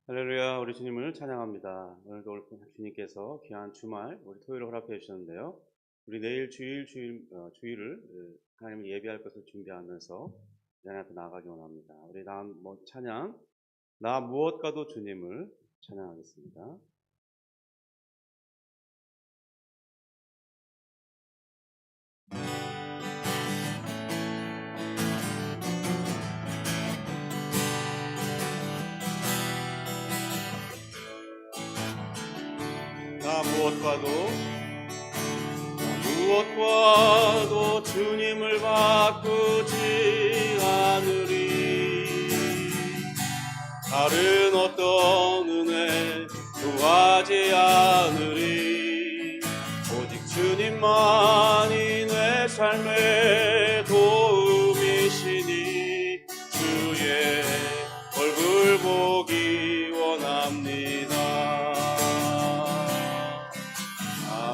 할렐루야, 우리 주님을 찬양합니다. 오늘도 우리 주님께서 귀한 주말, 우리 토요일을 허락해 주셨는데요. 우리 내일 주일을 하나님을 예배할 것을 준비하면서 하나님 앞에 나아가기 원합니다. 우리 다음 찬양, 나 무엇과도 주님을 찬양하겠습니다. 나 무엇과도 주님을 바꾸지 않으리. 다른 어떤 은혜 구하지 않으리. 오직 주님만이 내 삶의 도움이시니 주의 얼굴 보기 원합니다.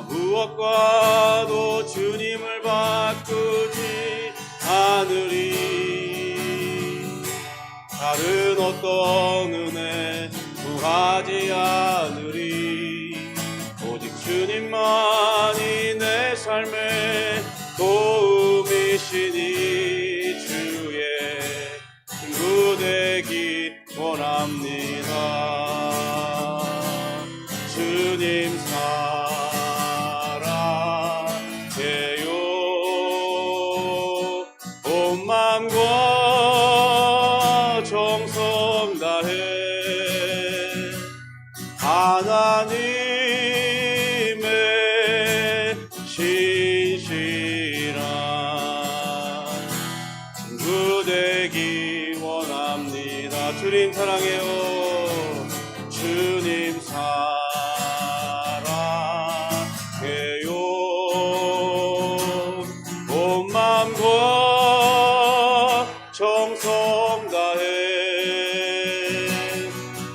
무엇과도 주님을 바꾸지 않으리. 다른 어떤 은혜 구하지 않으리. 오직 주님만이 내 삶의 도움이시니 주의 친구 되기 원합니다. 주님 온 마음과 정성 다해 하나님의 신실한 친구 되기 원합니다. 주님 사랑해요. 주님 사랑해요. 온 마음과 정성 다해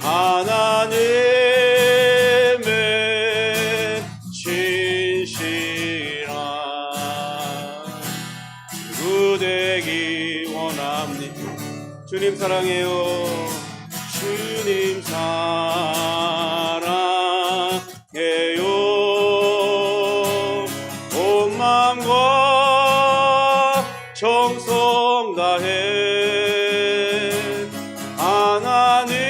하나님의 신실한 친구 되기 원합니다. 주님 사랑해요. 주님 사랑해요. 온 마음과 정성 다해 하나님의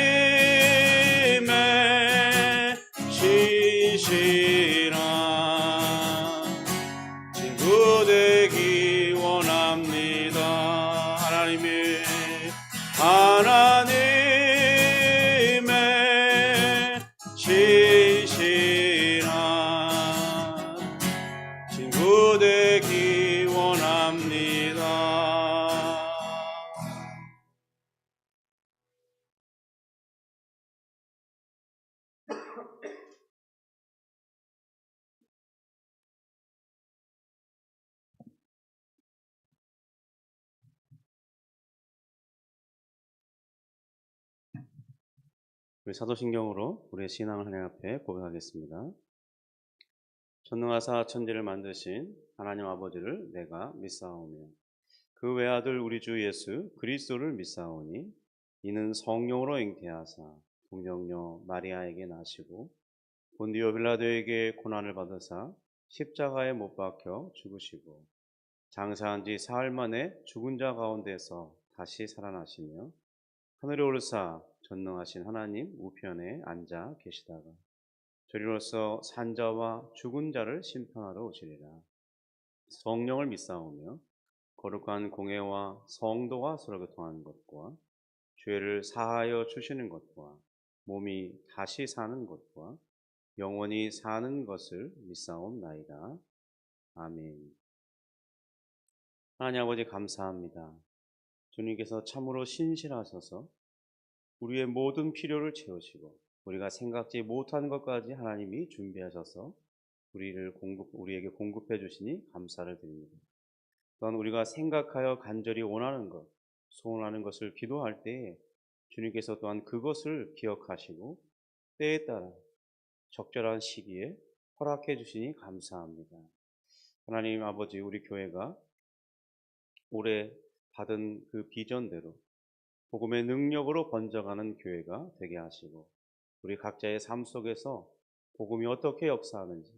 신실한 친구 되기 원합니다. 하나님의 신실한 친구 되기 원합니다. 우리 사도신경으로 우리의 신앙을 하나님 앞에 고백하겠습니다. 전능하사 천지를 만드신 하나님 아버지를 내가 믿사오며 그 외아들 우리 주 예수 그리스도를 믿사오니 이는 성령으로 잉태하사 동정녀 마리아에게 나시고 본디오 빌라도에게 고난을 받으사 십자가에 못 박혀 죽으시고 장사한 지 사흘 만에 죽은 자 가운데서 다시 살아나시며 하늘에 오르사 전능하신 하나님 우편에 앉아 계시다가 저리로서 산자와 죽은 자를 심판하러 오시리라. 성령을 믿사오며 거룩한 공회와 성도가 서로 교통하는 것과 죄를 사하여 주시는 것과 몸이 다시 사는 것과 영원히 사는 것을 믿사옵나이다. 아멘. 하나님 아버지 감사합니다. 주님께서 참으로 신실하셔서 우리의 모든 필요를 채우시고 우리가 생각지 못한 것까지 하나님이 준비하셔서 우리에게 공급해 주시니 감사를 드립니다. 또한 우리가 생각하여 간절히 원하는 것, 소원하는 것을 기도할 때에 주님께서 또한 그것을 기억하시고 때에 따라 적절한 시기에 허락해 주시니 감사합니다. 하나님 아버지, 우리 교회가 올해 받은 그 비전대로 복음의 능력으로 번져가는 교회가 되게 하시고 우리 각자의 삶 속에서 복음이 어떻게 역사하는지,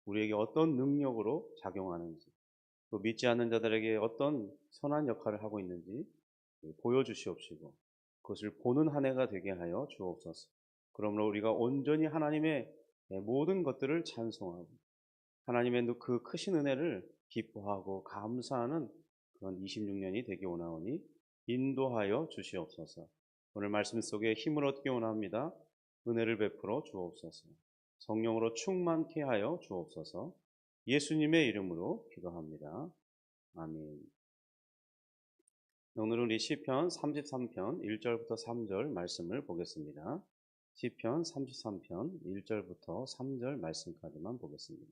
우리에게 어떤 능력으로 작용하는지, 또 믿지 않는 자들에게 어떤 선한 역할을 하고 있는지 보여주시옵시고 그것을 보는 한 해가 되게 하여 주옵소서. 그러므로 우리가 온전히 하나님의 모든 것들을 찬송하고 하나님의 그 크신 은혜를 기뻐하고 감사하는 그런 26년이 되기 원하오니 인도하여 주시옵소서. 오늘 말씀 속에 힘을 얻기 원합니다. 은혜를 베풀어 주옵소서. 성령으로 충만케 하여 주옵소서. 예수님의 이름으로 기도합니다. 아멘. 오늘은 우리 시편 33편 1절부터 3절 말씀을 보겠습니다. 시편 33편 1절부터 3절 말씀까지만 보겠습니다.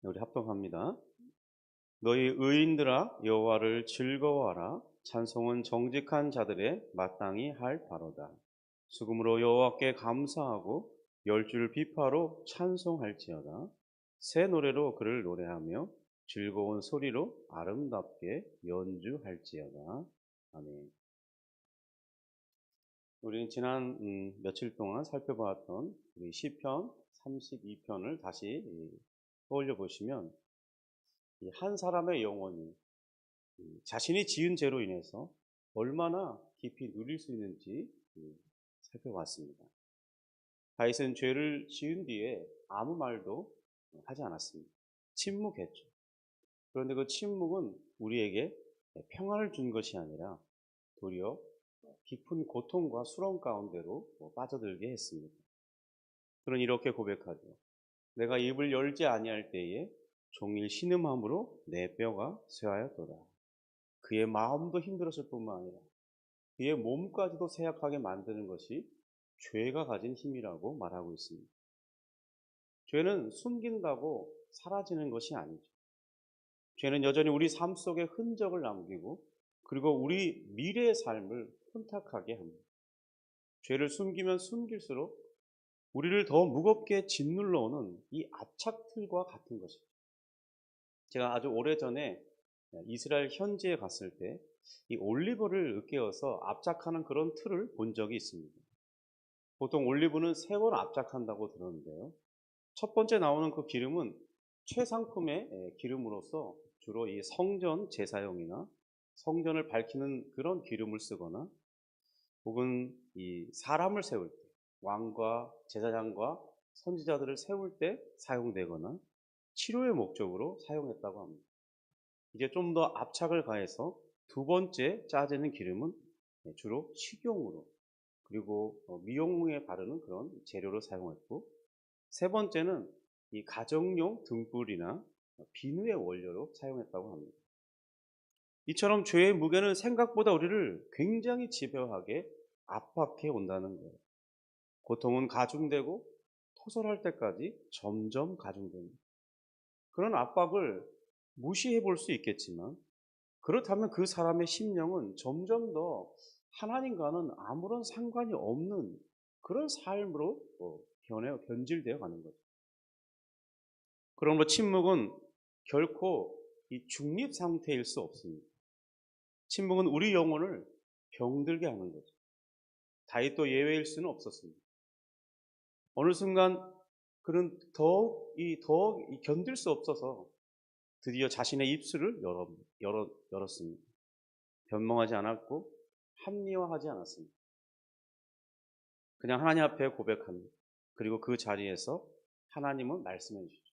우리 합독합니다. 너희 의인들아 여호와를 즐거워하라. 찬송은 정직한 자들의 마땅히 할 바로다. 수금으로 여호와께 감사하고 열줄 비파로 찬송할지어다. 새 노래로 그를 노래하며 즐거운 소리로 아름답게 연주할지어다. 아멘. 우리는 지난 며칠 동안 살펴보았던 우리 시편 32편을 다시 떠올려 보시면 한 사람의 영혼이 자신이 지은 죄로 인해서 얼마나 깊이 누릴 수 있는지 살펴봤습니다. 다윗은 죄를 지은 뒤에 아무 말도 하지 않았습니다. 침묵했죠. 그런데 그 침묵은 우리에게 평안을 준 것이 아니라 도리어 깊은 고통과 수렁 가운데로 빠져들게 했습니다. 그는 이렇게 고백하죠. 내가 입을 열지 아니할 때에 종일 신음함으로 내 뼈가 쇠하였도다. 그의 마음도 힘들었을 뿐만 아니라 그의 몸까지도 쇠약하게 만드는 것이 죄가 가진 힘이라고 말하고 있습니다. 죄는 숨긴다고 사라지는 것이 아니죠. 죄는 여전히 우리 삶 속에 흔적을 남기고 그리고 우리 미래의 삶을 혼탁하게 합니다. 죄를 숨기면 숨길수록 우리를 더 무겁게 짓눌러 오는 이 압착틀과 같은 것이죠. 제가 아주 오래전에 이스라엘 현지에 갔을 때 이 올리브를 으깨어서 압착하는 그런 틀을 본 적이 있습니다. 보통 올리브는 3번 압착한다고 들었는데요. 첫 번째 나오는 그 기름은 최상품의 기름으로서 주로 이 성전 제사용이나 성전을 밝히는 그런 기름을 쓰거나 혹은 이 사람을 세울 때 왕과 제사장과 선지자들을 세울 때 사용되거나 치료의 목적으로 사용했다고 합니다. 이제 좀 더 압착을 가해서 두 번째 짜지는 기름은 주로 식용으로 그리고 미용에 바르는 그런 재료로 사용했고 세 번째는 이 가정용 등불이나 비누의 원료로 사용했다고 합니다. 이처럼 죄의 무게는 생각보다 우리를 굉장히 집요하게 압박해 온다는 거예요. 고통은 가중되고 토설할 때까지 점점 가중됩니다. 그런 압박을 무시해 볼 수 있겠지만 그렇다면 그 사람의 심령은 점점 더 하나님과는 아무런 상관이 없는 그런 삶으로 변질되어 가는 거죠. 그러므로 침묵은 결코 이 중립 상태일 수 없습니다. 침묵은 우리 영혼을 병들게 하는 거죠. 다윗도 예외일 수는 없었습니다. 어느 순간 그는 더욱 견딜 수 없어서 드디어 자신의 입술을 열었습니다. 변명하지 않았고 합리화하지 않았습니다. 그냥 하나님 앞에 고백합니다. 그리고 그 자리에서 하나님은 말씀해 주시죠.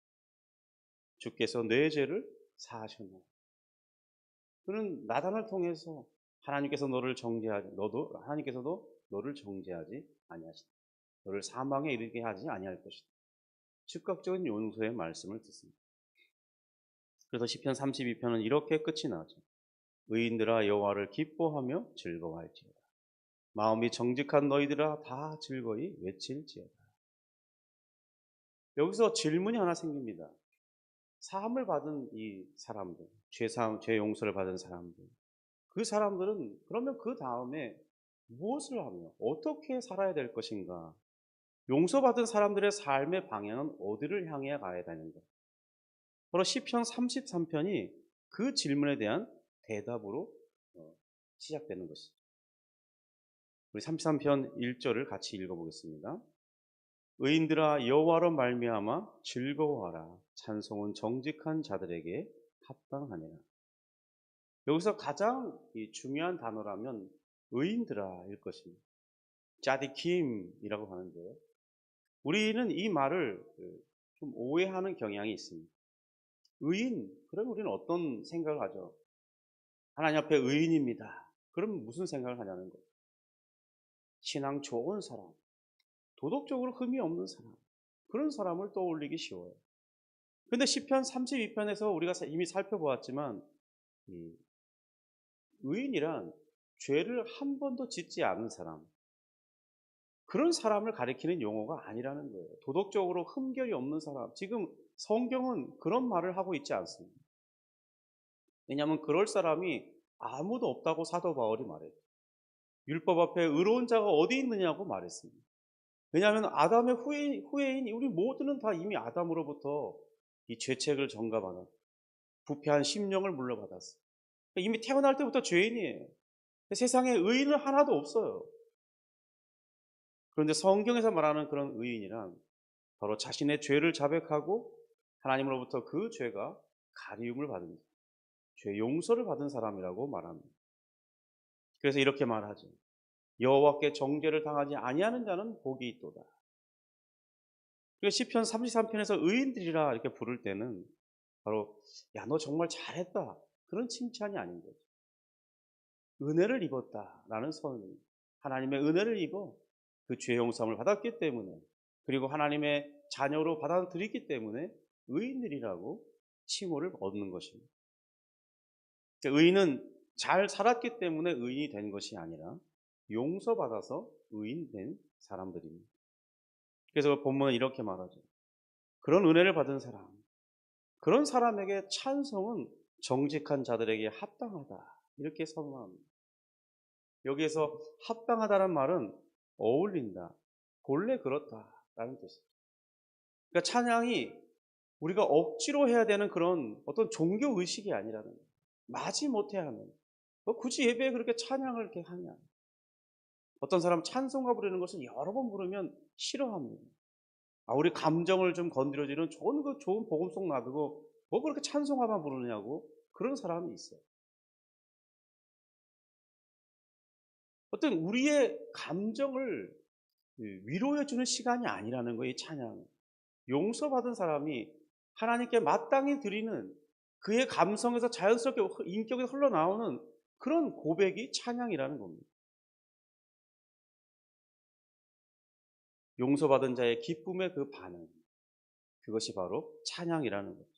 주께서 내 죄를 사하셨나요? 그는 나단을 통해서 하나님께서도 너를 정죄하지 아니하시다. 너를 사망에 이르게 하지 아니할 것이다. 즉각적인 용서의 말씀을 듣습니다. 그래서 시편 32편은 이렇게 끝이 나죠. 의인들아 여호와를 기뻐하며 즐거워할지어다. 마음이 정직한 너희들아 다 즐거이 외칠지어다. 여기서 질문이 하나 생깁니다. 사함을 받은 이 사람들, 죄 용서를 받은 사람들, 그 사람들은 그러면 그 다음에 무엇을 하며 어떻게 살아야 될 것인가? 용서받은 사람들의 삶의 방향은 어디를 향해 가야 되는가? 바로 시편 33편이 그 질문에 대한 대답으로 시작되는 것이죠. 우리 33편 1절을 같이 읽어보겠습니다. 의인들아 여호와로 말미암아 즐거워하라. 찬송은 정직한 자들에게 합당하니라. 여기서 가장 중요한 단어라면 의인들아일 것입니다. 짜디킴이라고 하는데요. 우리는 이 말을 좀 오해하는 경향이 있습니다. 의인, 그럼 우리는 어떤 생각을 하죠? 하나님 앞에 의인입니다. 그럼 무슨 생각을 하냐는 거예요. 신앙 좋은 사람, 도덕적으로 흠이 없는 사람, 그런 사람을 떠올리기 쉬워요. 그런데 시편 32편에서 우리가 이미 살펴보았지만 의인이란 죄를 한 번도 짓지 않은 사람, 그런 사람을 가리키는 용어가 아니라는 거예요. 도덕적으로 흠결이 없는 사람. 지금 성경은 그런 말을 하고 있지 않습니다. 왜냐하면 그럴 사람이 아무도 없다고 사도 바울이 말해요. 율법 앞에 의로운 자가 어디 있느냐고 말했습니다. 왜냐하면 아담의 후예인 우리 모두는 다 이미 아담으로부터 이 죄책을 전가받아 부패한 심령을 물려받았어요. 이미 태어날 때부터 죄인이에요. 세상에 의인은 하나도 없어요. 그런데 성경에서 말하는 그런 의인이란 바로 자신의 죄를 자백하고 하나님으로부터 그 죄가 가리움을 받은 죄 용서를 받은 사람이라고 말합니다. 그래서 이렇게 말하죠. 여호와께 정죄를 당하지 아니하는 자는 복이 있도다. 시편 33편에서 의인들이라 이렇게 부를 때는 바로 야, 너 정말 잘했다. 그런 칭찬이 아닌 거죠. 은혜를 입었다라는 선언입니다. 하나님의 은혜를 입어 그 죄 용서함을 받았기 때문에 그리고 하나님의 자녀로 받아들이기 때문에 의인들이라고 칭호를 얻는 것입니다. 의인은 잘 살았기 때문에 의인이 된 것이 아니라 용서받아서 의인된 사람들입니다. 그래서 본문은 이렇게 말하죠. 그런 은혜를 받은 사람, 그런 사람에게 찬송은 정직한 자들에게 합당하다. 이렇게 선언합니다. 여기에서 합당하다는 말은 어울린다, 본래 그렇다라는 뜻이에요. 그러니까 찬양이 우리가 억지로 해야 되는 그런 어떤 종교 의식이 아니라는 거예요. 마지 못해 하는. 굳이 예배에 그렇게 찬양을 이렇게 하냐. 어떤 사람 찬송가 부르는 것을 여러 번 부르면 싫어합니다. 우리 감정을 좀 건드려주는 좋은 복음송 놔두고 뭐 그렇게 찬송가만 부르냐고 그런 사람이 있어요. 어떤 우리의 감정을 위로해주는 시간이 아니라는 거예요, 이 찬양. 용서받은 사람이 하나님께 마땅히 드리는 그의 감성에서 자연스럽게 인격에서 흘러나오는 그런 고백이 찬양이라는 겁니다. 용서받은 자의 기쁨의 그 반응, 그것이 바로 찬양이라는 거죠.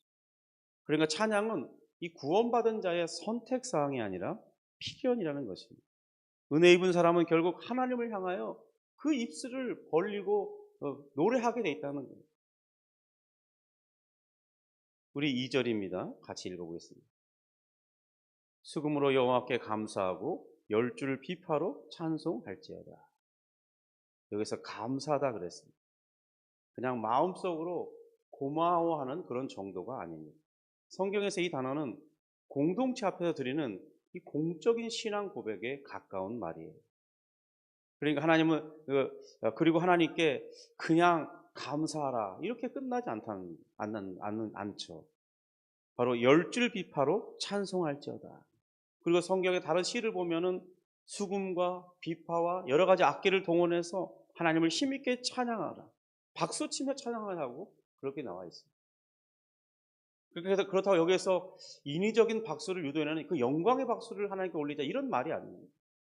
그러니까 찬양은 이 구원받은 자의 선택사항이 아니라 필연이라는 것입니다. 은혜 입은 사람은 결국 하나님을 향하여 그 입술을 벌리고 노래하게 돼 있다는 거예요. 우리 2절입니다. 같이 읽어보겠습니다. 수금으로 여호와께 감사하고 열줄 비파로 찬송할지어다. 여기서 감사하다 그랬습니다. 그냥 마음속으로 고마워하는 그런 정도가 아닙니다. 성경에서 이 단어는 공동체 앞에서 드리는 이 공적인 신앙 고백에 가까운 말이에요. 그러니까 하나님은 그리고 하나님께 그냥 감사하라 이렇게 끝나지 않죠. 바로 열줄 비파로 찬송할지어다. 그리고 성경의 다른 시를 보면은 수금과 비파와 여러 가지 악기를 동원해서 하나님을 힘있게 찬양하라. 박수치며 찬양하라고 그렇게 나와 있습니다. 그래서 그렇다고 여기에서 인위적인 박수를 유도해내는 그 영광의 박수를 하나님께 올리자 이런 말이 아닙니다.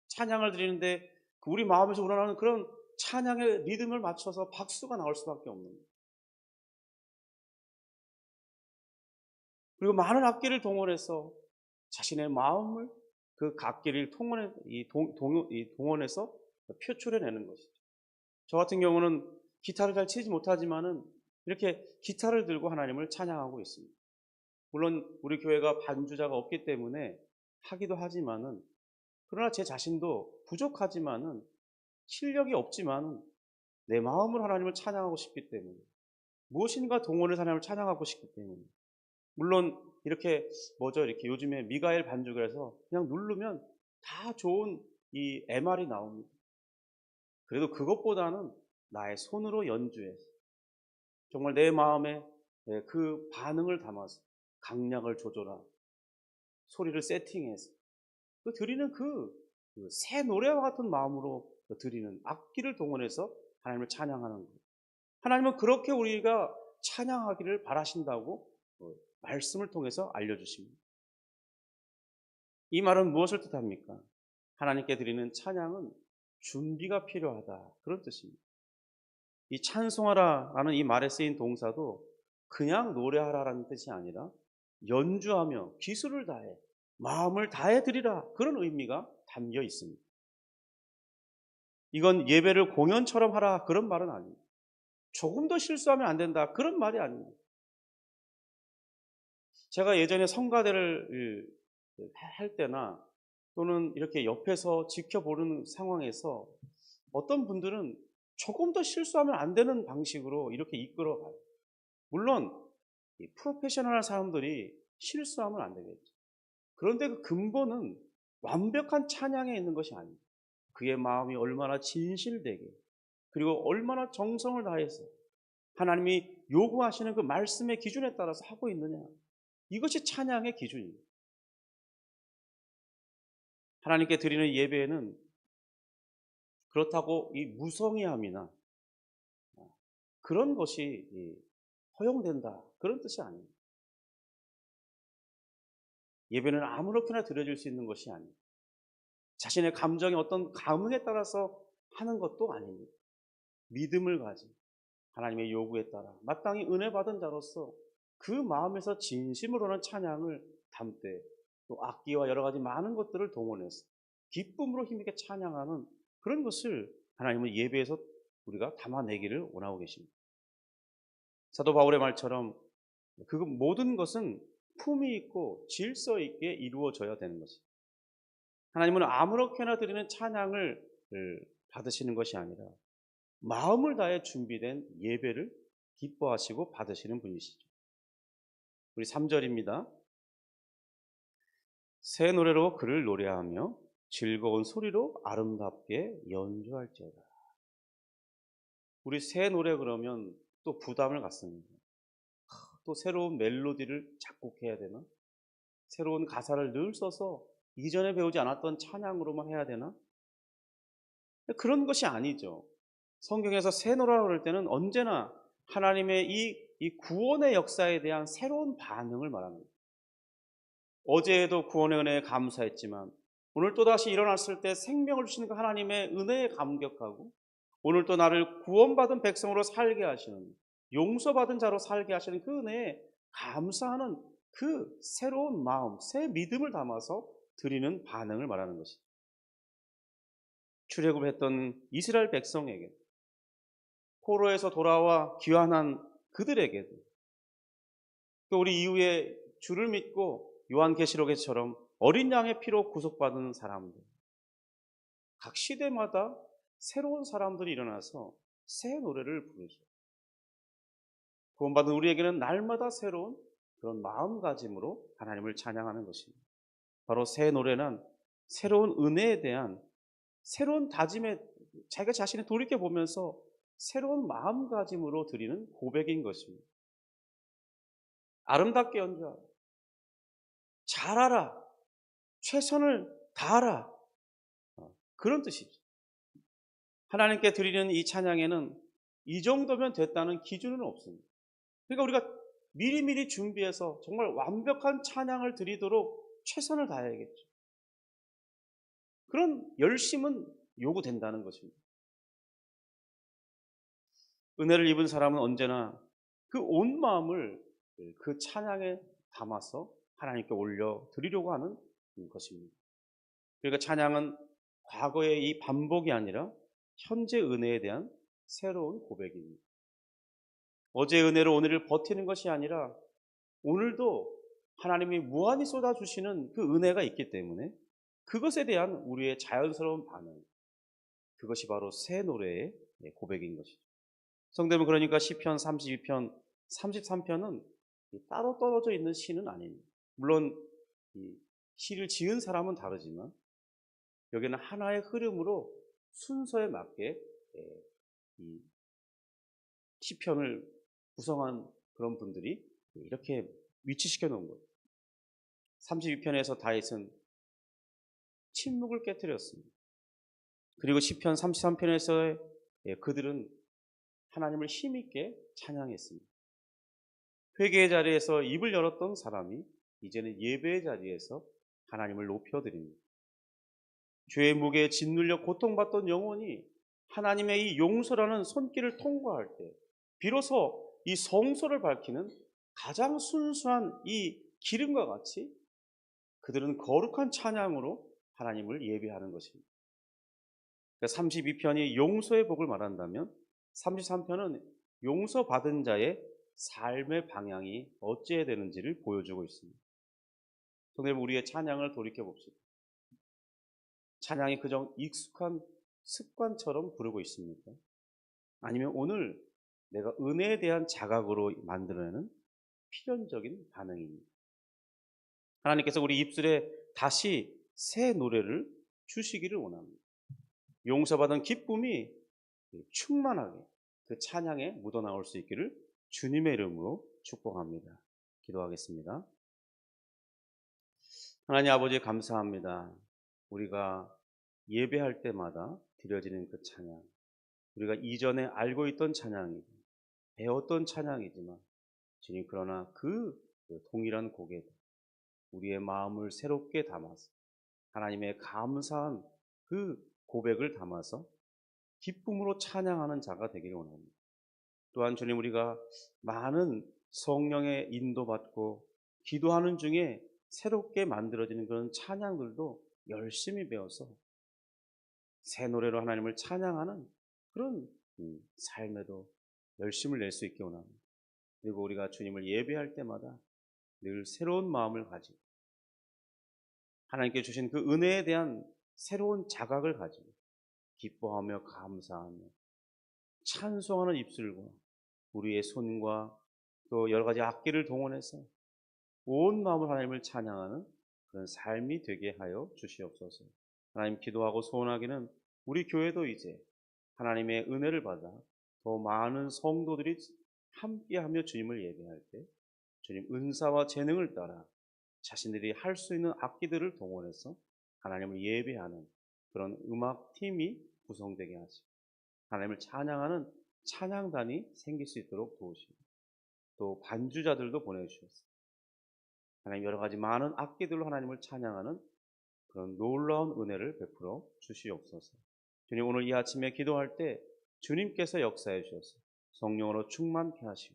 찬양을 드리는데 우리 마음에서 우러나는 그런 찬양의 리듬을 맞춰서 박수가 나올 수밖에 없는 거예요. 그리고 많은 악기를 동원해서 자신의 마음을 그 악기를 동원해서 표출해내는 것이죠. 저 같은 경우는 기타를 잘 치지 못하지만은 이렇게 기타를 들고 하나님을 찬양하고 있습니다. 물론 우리 교회가 반주자가 없기 때문에 하기도 하지만은 그러나 제 자신도 부족하지만은 실력이 없지만은 내 마음으로 하나님을 찬양하고 싶기 때문에, 무엇인가 동원해서 하나님을 찬양하고 싶기 때문에. 물론 이렇게 이렇게 요즘에 미가엘 반주그래서 그냥 누르면 다 좋은 이 MR이 나옵니다. 그래도 그것보다는 나의 손으로 연주해서 정말 내 마음에 그 반응을 담아서 강약을 조절하고 소리를 세팅해서 드리는 새 노래와 같은 마음으로 드리는, 악기를 동원해서 하나님을 찬양하는 것. 하나님은 그렇게 우리가 찬양하기를 바라신다고 말씀을 통해서 알려주십니다. 이 말은 무엇을 뜻합니까? 하나님께 드리는 찬양은 준비가 필요하다, 그런 뜻입니다. 이 찬송하라라는 이 말에 쓰인 동사도 그냥 노래하라라는 뜻이 아니라 연주하며 기술을 다해 마음을 다해 드리라, 그런 의미가 담겨 있습니다. 이건 예배를 공연처럼 하라, 그런 말은 아닙니다. 조금 더 실수하면 안 된다, 그런 말이 아닙니다. 제가 예전에 성가대를 할 때나 또는 이렇게 옆에서 지켜보는 상황에서 어떤 분들은 조금 더 실수하면 안 되는 방식으로 이렇게 이끌어가요. 물론 이 프로페셔널한 사람들이 실수하면 안 되겠죠. 그런데 그 근본은 완벽한 찬양에 있는 것이 아닙니다. 그의 마음이 얼마나 진실되게, 그리고 얼마나 정성을 다해서 하나님이 요구하시는 그 말씀의 기준에 따라서 하고 있느냐, 이것이 찬양의 기준입니다. 하나님께 드리는 예배에는 그렇다고 이 무성의함이나 그런 것이 허용된다, 그런 뜻이 아닙니다. 예배는 아무렇게나 드려질 수 있는 것이 아닙니다. 자신의 감정의 어떤 감흥에 따라서 하는 것도 아닙니다. 믿음을 가진 하나님의 요구에 따라 마땅히 은혜 받은 자로서 그 마음에서 진심으로는 찬양을 담되, 또 악기와 여러 가지 많은 것들을 동원해서 기쁨으로 힘있게 찬양하는 그런 것을 하나님은 예배에서 우리가 담아내기를 원하고 계십니다. 사도 바울의 말처럼 그 모든 것은 품위 있고 질서 있게 이루어져야 되는 것입니다. 하나님은 아무렇게나 드리는 찬양을 받으시는 것이 아니라 마음을 다해 준비된 예배를 기뻐하시고 받으시는 분이시죠. 우리 3절입니다. 새 노래로 그를 노래하며 즐거운 소리로 아름답게 연주할지어다. 우리 새 노래 그러면 또 부담을 갖습니다. 또 새로운 멜로디를 작곡해야 되나? 새로운 가사를 늘 써서 이전에 배우지 않았던 찬양으로만 해야 되나? 그런 것이 아니죠. 성경에서 새 노래라고 그럴 때는 언제나 하나님의 이 구원의 역사에 대한 새로운 반응을 말합니다. 어제에도 구원의 은혜에 감사했지만 오늘 또다시 일어났을 때 생명을 주시는 그 하나님의 은혜에 감격하고, 오늘 또 나를 구원받은 백성으로 살게 하시는, 용서받은 자로 살게 하시는 그 은혜에 감사하는 그 새로운 마음, 새 믿음을 담아서 드리는 반응을 말하는 것입니다. 출애굽을 했던 이스라엘 백성에게, 포로에서 돌아와 귀환한 그들에게도, 또 우리 이후에 주를 믿고 요한계시록에처럼 어린 양의 피로 구속받은 사람들, 각 시대마다 새로운 사람들이 일어나서 새 노래를 부르죠. 구원받은 우리에게는 날마다 새로운 그런 마음가짐으로 하나님을 찬양하는 것입니다. 바로 새 노래는 새로운 은혜에 대한 새로운 다짐에 자기가 자신을 돌이켜보면서 새로운 마음가짐으로 드리는 고백인 것입니다. 아름답게 연주하라, 잘하라, 최선을 다하라, 그런 뜻이죠. 하나님께 드리는 이 찬양에는 이 정도면 됐다는 기준은 없습니다. 그러니까 우리가 미리미리 준비해서 정말 완벽한 찬양을 드리도록 최선을 다해야겠죠. 그런 열심은 요구된다는 것입니다. 은혜를 입은 사람은 언제나 그 온 마음을 그 찬양에 담아서 하나님께 올려 드리려고 하는 것입니다. 그러니까 찬양은 과거의 이 반복이 아니라 현재 은혜에 대한 새로운 고백입니다. 어제의 은혜로 오늘을 버티는 것이 아니라 오늘도 하나님이 무한히 쏟아주시는 그 은혜가 있기 때문에 그것에 대한 우리의 자연스러운 반응, 그것이 바로 새 노래의 고백인 것이죠. 성도는 그러니까 시편 32편, 33편은 따로 떨어져 있는 시는 아닙니다. 물론 이 시를 지은 사람은 다르지만 여기는 하나의 흐름으로 순서에 맞게 이 시편을 구성한 그런 분들이 이렇게 위치시켜 놓은 거예요. 32편에서 다윗은 침묵을 깨뜨렸습니다. 그리고 시편 33편에서 그들은 하나님을 힘있게 찬양했습니다. 회개의 자리에서 입을 열었던 사람이 이제는 예배의 자리에서 하나님을 높여드립니다. 죄의 무게에 짓눌려 고통받던 영혼이 하나님의 이 용서라는 손길을 통과할 때 비로소 이 성소를 밝히는 가장 순수한 이 기름과 같이 그들은 거룩한 찬양으로 하나님을 예배하는 것입니다. 32편이 용서의 복을 말한다면 33편은 용서받은 자의 삶의 방향이 어찌해야 되는지를 보여주고 있습니다. 성도님, 우리의 찬양을 돌이켜 봅시다. 찬양이 그저 익숙한 습관처럼 부르고 있습니까? 아니면 오늘 내가 은혜에 대한 자각으로 만들어내는 필연적인 반응입니다. 하나님께서 우리 입술에 다시 새 노래를 주시기를 원합니다. 용서받은 기쁨이 충만하게 그 찬양에 묻어나올 수 있기를 주님의 이름으로 축복합니다. 기도하겠습니다. 하나님 아버지, 감사합니다. 우리가 예배할 때마다 드려지는 그 찬양, 우리가 이전에 알고 있던 찬양이고 배웠던 찬양이지만 주님, 그러나 그 동일한 곡에 우리의 마음을 새롭게 담아서 하나님의 감사한 그 고백을 담아서 기쁨으로 찬양하는 자가 되기를 원합니다. 또한 주님, 우리가 많은 성령의 인도받고 기도하는 중에 새롭게 만들어지는 그런 찬양들도 열심히 배워서 새 노래로 하나님을 찬양하는 그런 삶에도 열심을 낼 수 있게 원합니다. 그리고 우리가 주님을 예배할 때마다 늘 새로운 마음을 가지고 하나님께 주신 그 은혜에 대한 새로운 자각을 가지고 기뻐하며 감사하며 찬송하는 입술과 우리의 손과 또 여러 가지 악기를 동원해서 온 마음으로 하나님을 찬양하는 그런 삶이 되게 하여 주시옵소서. 하나님, 기도하고 소원하기는 우리 교회도 이제 하나님의 은혜를 받아 더 많은 성도들이 함께하며 주님을 예배할 때 주님 은사와 재능을 따라 자신들이 할 수 있는 악기들을 동원해서 하나님을 예배하는 그런 음악팀이 구성되게 하시고 하나님을 찬양하는 찬양단이 생길 수 있도록 도우시고 또 반주자들도 보내주셨습니다. 하나님, 여러 가지 많은 악기들로 하나님을 찬양하는 그런 놀라운 은혜를 베풀어 주시옵소서. 주님, 오늘 이 아침에 기도할 때 주님께서 역사해 주셔서 성령으로 충만케 하시고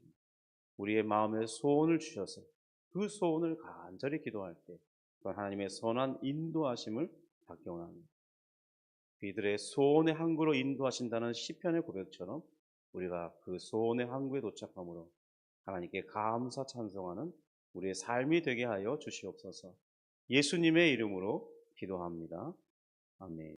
우리의 마음에 소원을 주셔서 그 소원을 간절히 기도할 때 하나님의 선한 인도하심을 받기 원합니다. 그들의 소원의 항구로 인도하신다는 시편의 고백처럼 우리가 그 소원의 항구에 도착함으로 하나님께 감사 찬송하는 우리의 삶이 되게 하여 주시옵소서. 예수님의 이름으로 기도합니다. 아멘.